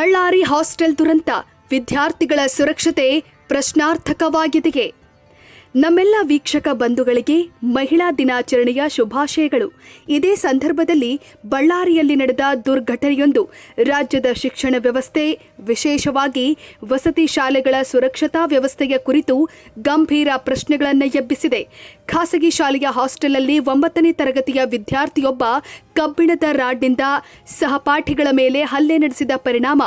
Ballari hostel ದುರಂತ ವಿದ್ಯಾರ್ಥಿಗಳ ಸುರಕ್ಷತೆ ಪ್ರಶ್ನಾರ್ಥಕವಾಗಿದೆಯೇ? ನಮ್ಮೆಲ್ಲ ವೀಕ್ಷಕ ಬಂಧುಗಳಿಗೆ ಮಹಿಳಾ ದಿನಾಚರಣೆಯ ಶುಭಾಶಯಗಳು. ಇದೇ ಸಂದರ್ಭದಲ್ಲಿ ಬಳ್ಳಾರಿಯಲ್ಲಿ ನಡೆದ ದುರ್ಘಟನೆಯೊಂದು ರಾಜ್ಯದ ಶಿಕ್ಷಣ ವ್ಯವಸ್ಥೆ, ವಿಶೇಷವಾಗಿ ವಸತಿ ಶಾಲೆಗಳ ಸುರಕ್ಷತಾ ವ್ಯವಸ್ಥೆಯ ಕುರಿತು ಗಂಭೀರ ಪ್ರಶ್ನೆಗಳನ್ನು ಎಬ್ಬಿಸಿದೆ. ಖಾಸಗಿ ಶಾಲೆಯ ಹಾಸ್ಟೆಲ್ನಲ್ಲಿ 9ನೇ ತರಗತಿಯ ವಿದ್ಯಾರ್ಥಿಯೊಬ್ಬ ಕಬ್ಬಿಣದ ರಾಡ್ನಿಂದ ಸಹಪಾಠಿಗಳ ಮೇಲೆ ಹಲ್ಲೆ ನಡೆಸಿದ ಪರಿಣಾಮ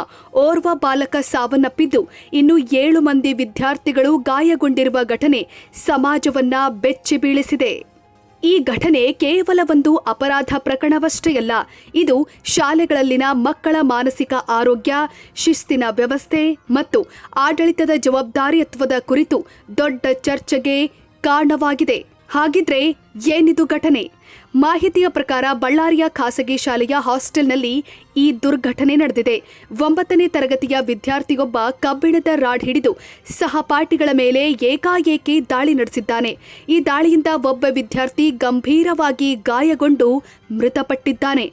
ಓರ್ವ ಬಾಲಕ ಸಾವನ್ನಪ್ಪಿದ್ದು, ಇನ್ನು 7 ಮಂದಿ ವಿದ್ಯಾರ್ಥಿಗಳು ಗಾಯಗೊಂಡಿರುವ ಘಟನೆ ಸಮಾಜವನ್ನ ಬೆಚ್ಚಿ ಬೀಳಿಸಿದೆ. ಈ ಘಟನೆ ಕೇವಲ ಒಂದು ಅಪರಾಧ ಪ್ರಕರಣವಷ್ಟೇ ಅಲ್ಲ, ಇದು ಶಾಲೆಗಳಲ್ಲಿನ ಮಕ್ಕಳ ಮಾನಸಿಕ ಆರೋಗ್ಯ, ಶಿಸ್ತಿನ ವ್ಯವಸ್ಥೆ ಮತ್ತು ಆಡಳಿತದ ಜವಾಬ್ದಾರಿತ್ವದ ಕುರಿತು ದೊಡ್ಡ ಚರ್ಚೆಗೆ ಕಾರಣವಾಗಿದೆ. ಹಾಗಿದ್ರೆ ಏನಿದು ಘಟನೆ? ಮಾಹಿತಿಯ ಪ್ರಕಾರ ಬಳ್ಳಾರಿಯ ಖಾಸಗಿ ಶಾಲೆಯ ಹಾಸ್ಟೆಲ್ನಲ್ಲಿ ಈ ದುರ್ಘಟನೆ ನಡೆದಿದೆ. 9ನೇ ತರಗತಿಯ ವಿದ್ಯಾರ್ಥಿಯೊಬ್ಬ ಕಬ್ಬಿಣದ ರಾಡ್ ಹಿಡಿದು ಸಹಪಾಠಿಗಳ ಮೇಲೆ ಏಕಾಏಕಿ ದಾಳಿ ನಡೆಸಿದ್ದಾನೆ. ಈ ದಾಳಿಯಿಂದ ಒಬ್ಬ ವಿದ್ಯಾರ್ಥಿ ಗಂಭೀರವಾಗಿ ಗಾಯಗೊಂಡು ಮೃತಪಟ್ಟಿದ್ದಾನೆ.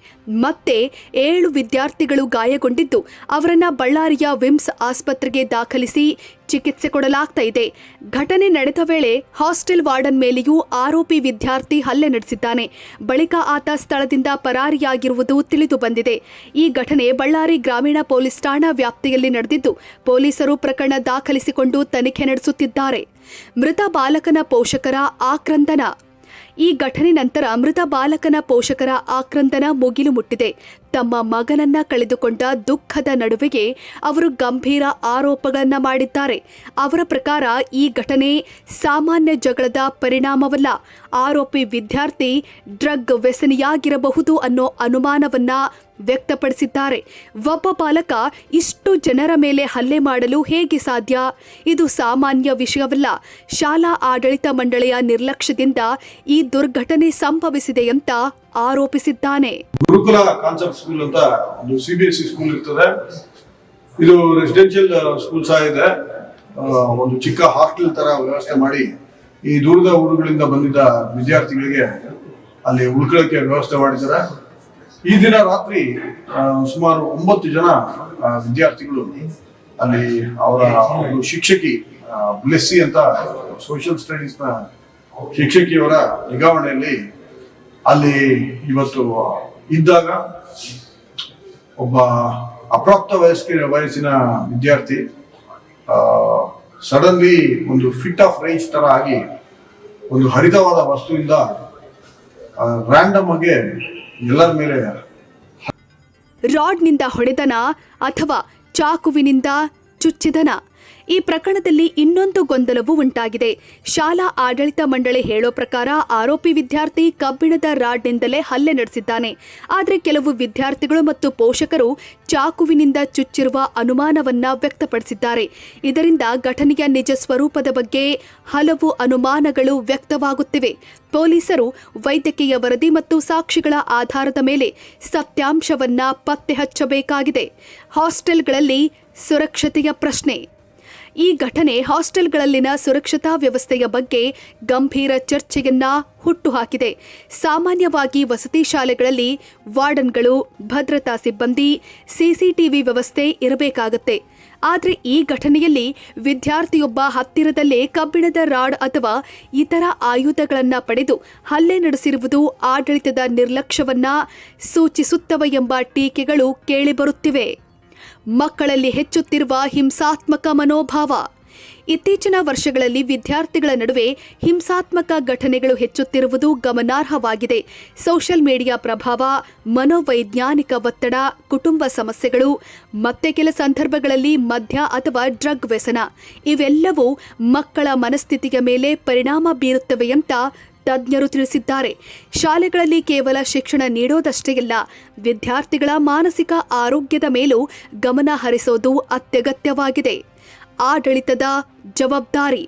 ಮತ್ತೆ 7 ವಿದ್ಯಾರ್ಥಿಗಳು ಗಾಯಗೊಂಡಿದ್ದು, ಅವರನ್ನ ಬಳ್ಳಾರಿಯ ವಿಮ್ಸ್ ಆಸ್ಪತ್ರೆಗೆ ದಾಖಲಿಸಿ ಚಿಕಿತ್ಸೆ ಕೊಡಲಾಗ್ತಾ ಇದೆ. ಘಟನೆ ನಡೆದ ವೇಳೆ ಹಾಸ್ಟೆಲ್ ವಾರ್ಡನ್ ಮೇಲೆಯೂ ಆರೋಪಿ ವಿದ್ಯಾರ್ಥಿ ಹಲ್ಲೆ ನಡೆಸಿದ್ದಾನೆ. ಬಳಿಕ ಆತ ಸ್ಥಳದಿಂದ ಪರಾರಿಯಾಗಿರುವುದು ತಿಳಿದು ಬಂದಿದೆ. ಈ ಘಟನೆ ಬಳ್ಳಾರಿ ಗ್ರಾಮೀಣ ಪೊಲೀಸ್ ಠಾಣಾ ವ್ಯಾಪ್ತಿಯಲ್ಲಿ ನಡೆದಿದ್ದು, ಪೊಲೀಸರು ಪ್ರಕರಣ ದಾಖಲಿಸಿಕೊಂಡು ತನಿಖೆ ನಡೆಸುತ್ತಿದ್ದಾರೆ. ಮೃತ ಬಾಲಕನ ಪೋಷಕರ ಆಕ್ರಂದನ. ಈ ಘಟನೆ ನಂತರ ಮೃತ ಬಾಲಕನ ಪೋಷಕರ ಆಕ್ರಂದನ ಮುಗಿಲು ಮುಟ್ಟಿದೆ. ತಮ್ಮ ಮಗನನ್ನ ಕಳೆದುಕೊಂಡ ದುಃಖದ ನಡುವೆಯೇ ಅವರು ಗಂಭೀರ ಆರೋಪಗಳನ್ನು ಮಾಡಿದ್ದಾರೆ. ಅವರ ಪ್ರಕಾರ ಈ ಘಟನೆ ಸಾಮಾನ್ಯ ಜಗಳದ ಪರಿಣಾಮವಲ್ಲ, ಆರೋಪಿ ವಿದ್ಯಾರ್ಥಿ ಡ್ರಗ್ ವ್ಯಸನಿಯಾಗಿರಬಹುದು ಅನ್ನೋ ಅನುಮಾನವನ್ನ ವ್ಯಕ್ತಪಡಿಸಿದ್ದಾರೆ. ಒಬ್ಬ ಬಾಲಕ ಇಷ್ಟು ಜನರ ಮೇಲೆ ಹಲ್ಲೆ ಮಾಡಲು ಹೇಗೆ ಸಾಧ್ಯ? ಇದು ಸಾಮಾನ್ಯ ವಿಷಯವಲ್ಲ. ಶಾಲಾ ಆಡಳಿತ ಮಂಡಳಿಯ ನಿರ್ಲಕ್ಷ್ಯದಿಂದ ಈ ದುರ್ಘಟನೆ ಸಂಭವಿಸಿದೆ ಅಂತ ಆರೋಪಿಸಿದ್ದಾನೆ. ಗುರುಕುಲ ಕಾನ್ಸೆಪ್ಟ್ ಸ್ಕೂಲ್ ಅಂತ ಒಂದು CBSE ಸ್ಕೂಲ್ ಇರ್ತದೆ. ಇದು ರೆಸಿಡೆನ್ಷಿಯಲ್ ಸ್ಕೂಲ್ ಸಹ ಇದೆ. ಒಂದು ಚಿಕ್ಕ ಹಾಸ್ಟೆಲ್ ತರ ವ್ಯವಸ್ಥೆ ಮಾಡಿ ಈ ದೂರದ ಊರುಗಳಿಂದ ಬಂದಿದ್ದ ವಿದ್ಯಾರ್ಥಿಗಳಿಗೆ ಅಲ್ಲಿ ಉಳ್ಕೊಳ್ಳೋಕೆ ವ್ಯವಸ್ಥೆ ಮಾಡಿದ್ದಾರೆ. ಈ ದಿನ ರಾತ್ರಿ ಸುಮಾರು 9 ಜನ ವಿದ್ಯಾರ್ಥಿಗಳು ಅಲ್ಲಿ ಅವರ ಒಂದು ಶಿಕ್ಷಕಿ ಬ್ಲೆಸ್ಸಿ ಅಂತ ಸೋಷಿಯಲ್ ಸ್ಟಡೀಸ್ ನ ಶಿಕ್ಷಕಿಯವರ ನಿಗಾವಣೆಯಲ್ಲಿ ಅಲ್ಲಿ ಇವತ್ತು ಇದ್ದಾಗ ಒಬ್ಬ ಅಪ್ರಾಪ್ತ ವಯಸ್ಸಿನ ವಿದ್ಯಾರ್ಥಿ ಸಡನ್ಲಿ ಒಂದು ಫಿಟ್ ಆಫ್ ರೇಂಜ್ ತರ ಆಗಿ ಒಂದು ಹರಿತವಾದ ವಸ್ತುವಿಂದ ರ್ಯಾಂಡಮ್ ಆಗಿ ಎಲ್ಲರ ಮೇಲೆ ರಾಡ್ನಿಂದ ಹೊಡೆದನ ಅಥವಾ ಚಾಕುವಿನಿಂದ ಚುಚ್ಚಿದನ? ಈ ಪ್ರಕರಣದಲ್ಲಿ ಇನ್ನೊಂದು ಗೊಂದಲವೂ ಉಂಟಾಗಿದೆ. ಶಾಲಾ ಆಡಳಿತ ಮಂಡಳಿ ಹೇಳೋ ಪ್ರಕಾರ ಆರೋಪಿ ವಿದ್ಯಾರ್ಥಿ ಕಬ್ಬಿಣದ ರಾಡ್ನಿಂದಲೇ ಹಲ್ಲೆ ನಡೆಸಿದ್ದಾನೆ. ಆದರೆ ಕೆಲವು ವಿದ್ಯಾರ್ಥಿಗಳು ಮತ್ತು ಪೋಷಕರು ಚಾಕುವಿನಿಂದ ಚುಚ್ಚಿರುವ ಅನುಮಾನವನ್ನ ವ್ಯಕ್ತಪಡಿಸಿದ್ದಾರೆ. ಇದರಿಂದ ಘಟನೆಯ ನಿಜ ಸ್ವರೂಪದ ಬಗ್ಗೆ ಹಲವು ಅನುಮಾನಗಳು ವ್ಯಕ್ತವಾಗುತ್ತಿವೆ. ಪೊಲೀಸರು ವೈದ್ಯಕೀಯ ವರದಿ ಮತ್ತು ಸಾಕ್ಷಿಗಳ ಆಧಾರದ ಮೇಲೆ ಸತ್ಯಾಂಶವನ್ನ ಪತ್ತೆ ಹಚ್ಚಬೇಕಾಗಿದೆ. ಹಾಸ್ಟೆಲ್ಗಳಲ್ಲಿ ಸುರಕ್ಷತೆಯ ಪ್ರಶ್ನೆ. ಈ ಘಟನೆ ಹಾಸ್ಟೆಲ್ಗಳಲ್ಲಿನ ಸುರಕ್ಷತಾ ವ್ಯವಸ್ಥೆಯ ಬಗ್ಗೆ ಗಂಭೀರ ಚರ್ಚೆಯನ್ನ ಹುಟ್ಟುಹಾಕಿದೆ. ಸಾಮಾನ್ಯವಾಗಿ ವಸತಿ ಶಾಲೆಗಳಲ್ಲಿ ವಾರ್ಡನ್ಗಳು, ಭದ್ರತಾ ಸಿಬ್ಬಂದಿ, CCTV ವ್ಯವಸ್ಥೆ ಇರಬೇಕಾಗುತ್ತೆ. ಆದರೆ ಈ ಘಟನೆಯಲ್ಲಿ ವಿದ್ಯಾರ್ಥಿಯೊಬ್ಬ ಹತ್ತಿರದಲ್ಲೇ ಕಬ್ಬಿಣದ ರಾಡ್ ಅಥವಾ ಇತರ ಆಯುಧಗಳನ್ನು ಪಡೆದು ಹಲ್ಲೆ ನಡೆಸಿರುವುದು ಆಡಳಿತದ ನಿರ್ಲಕ್ಷ್ಯವನ್ನ ಸೂಚಿಸುತ್ತವೆ ಎಂಬ ಟೀಕೆಗಳು ಕೇಳಿಬರುತ್ತಿವೆ. ಮಕ್ಕಳಲ್ಲಿ ಹೆಚ್ಚುತ್ತಿರುವ ಹಿಂಸಾತ್ಮಕ ಮನೋಭಾವ. ಇತ್ತೀಚಿನ ವರ್ಷಗಳಲ್ಲಿ ವಿದ್ಯಾರ್ಥಿಗಳ ನಡುವೆ ಹಿಂಸಾತ್ಮಕ ಘಟನೆಗಳು ಹೆಚ್ಚುತ್ತಿರುವುದು ಗಮನಾರ್ಹವಾಗಿದೆ. ಸೋಷಿಯಲ್ ಮೀಡಿಯಾ ಪ್ರಭಾವ, ಮನೋವೈಜ್ಞಾನಿಕ ಒತ್ತಡ, ಕುಟುಂಬ ಸಮಸ್ಯೆಗಳು, ಮತ್ತೆ ಕೆಲ ಸಂದರ್ಭಗಳಲ್ಲಿ ಮದ್ಯ ಅಥವಾ ಡ್ರಗ್ ವ್ಯಸನ ಇವೆಲ್ಲವೂ ಮಕ್ಕಳ ಮನಸ್ಥಿತಿಯ ಮೇಲೆ ಪರಿಣಾಮ ಬೀರುತ್ತವೆ ಅಂತ ತಜ್ಞರು ತಿಳಿಸಿದ್ದಾರೆ. ಶಾಲೆಗಳಲ್ಲಿ ಕೇವಲ ಶಿಕ್ಷಣ ನೀಡೋದಷ್ಟೇ ಅಲ್ಲ, ವಿದ್ಯಾರ್ಥಿಗಳ ಮಾನಸಿಕ ಆರೋಗ್ಯದ ಮೇಲೂ ಗಮನ ಹರಿಸೋದು ಅತ್ಯಗತ್ಯವಾಗಿದೆ. ಆಡಳಿತದ ಜವಾಬ್ದಾರಿ.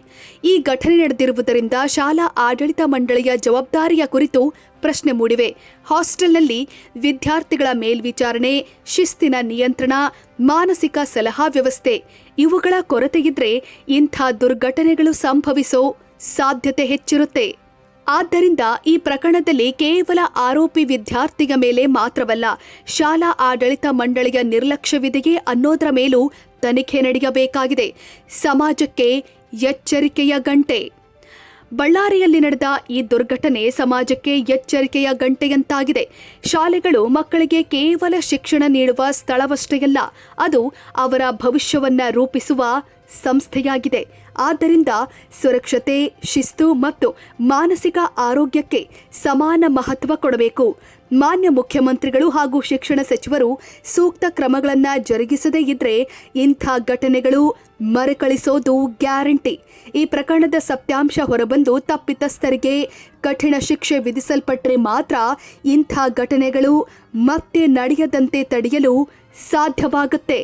ಈ ಘಟನೆ ನಡೆದಿರುವುದರಿಂದ ಶಾಲಾ ಆಡಳಿತ ಮಂಡಳಿಯ ಜವಾಬ್ದಾರಿಯ ಕುರಿತು ಪ್ರಶ್ನೆ ಮೂಡಿವೆ. ಹಾಸ್ಟೆಲ್ನಲ್ಲಿ ವಿದ್ಯಾರ್ಥಿಗಳ ಮೇಲ್ವಿಚಾರಣೆ, ಶಿಸ್ತಿನ ನಿಯಂತ್ರಣ, ಮಾನಸಿಕ ಸಲಹಾ ವ್ಯವಸ್ಥೆ ಇವುಗಳ ಕೊರತೆಯಿದ್ರೆ ಇಂಥ ದುರ್ಘಟನೆಗಳು ಸಂಭವಿಸೋ ಸಾಧ್ಯತೆ ಹೆಚ್ಚಿರುತ್ತೆ. ಆದ್ದರಿಂದ ಈ ಪ್ರಕರಣದಲ್ಲಿ ಕೇವಲ ಆರೋಪಿ ವಿದ್ಯಾರ್ಥಿಯ ಮೇಲೆ ಮಾತ್ರವಲ್ಲ, ಶಾಲಾ ಆಡಳಿತ ಮಂಡಳಿಯ ನಿರ್ಲಕ್ಷ್ಯವಿದೆಯೇ ಅನ್ನೋದರ ಮೇಲೂ ತನಿಖೆ ನಡೆಯಬೇಕಾಗಿದೆ. ಸಮಾಜಕ್ಕೆ ಎಚ್ಚರಿಕೆಯ ಗಂಟೆ. ಬಳ್ಳಾರಿಯಲ್ಲಿ ನಡೆದ ಈ ದುರ್ಘಟನೆ ಸಮಾಜಕ್ಕೆ ಎಚ್ಚರಿಕೆಯ ಗಂಟೆಯಂತಾಗಿದೆ. ಶಾಲೆಗಳು ಮಕ್ಕಳಿಗೆ ಕೇವಲ ಶಿಕ್ಷಣ ನೀಡುವ ಸ್ಥಳವಷ್ಟೇ ಅಲ್ಲ, ಅದು ಅವರ ಭವಿಷ್ಯವನ್ನ ರೂಪಿಸುವ ಸಂಸ್ಥೆಯಾಗಿದೆ. ಆದ್ದರಿಂದ ಸುರಕ್ಷತೆ, ಶಿಸ್ತು ಮತ್ತು ಮಾನಸಿಕ ಆರೋಗ್ಯಕ್ಕೆ ಸಮಾನ ಮಹತ್ವ ಕೊಡಬೇಕು. ಮಾನ್ಯ ಮುಖ್ಯಮಂತ್ರಿಗಳು ಹಾಗೂ ಶಿಕ್ಷಣ ಸಚಿವರು ಸೂಕ್ತ ಕ್ರಮಗಳನ್ನು ಜರುಗಿಸದೇ ಇದ್ರೆ ಇಂಥ ಘಟನೆಗಳು ಮರುಕಳಿಸೋದು ಗ್ಯಾರಂಟಿ. ಈ ಪ್ರಕರಣದ ಸತ್ಯಾಂಶ ಹೊರಬಂದು ತಪ್ಪಿತಸ್ಥರಿಗೆ ಕಠಿಣ ಶಿಕ್ಷೆ ವಿಧಿಸಲ್ಪಟ್ಟರೆ ಮಾತ್ರ ಇಂಥ ಘಟನೆಗಳು ಮತ್ತೆ ನಡೆಯದಂತೆ ತಡೆಯಲು ಸಾಧ್ಯವಾಗುತ್ತೆ.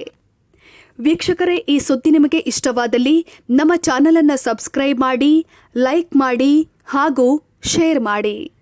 ವೀಕ್ಷಕರೇ, ಈ ಸುದ್ದಿ ನಿಮಗೆ ಇಷ್ಟವಾದಲ್ಲಿ ನಮ್ಮ ಚಾನಲ್ ಅನ್ನು ಸಬ್ಸ್ಕ್ರೈಬ್ ಮಾಡಿ, ಲೈಕ್ ಮಾಡಿ ಹಾಗೂ ಶೇರ್ ಮಾಡಿ.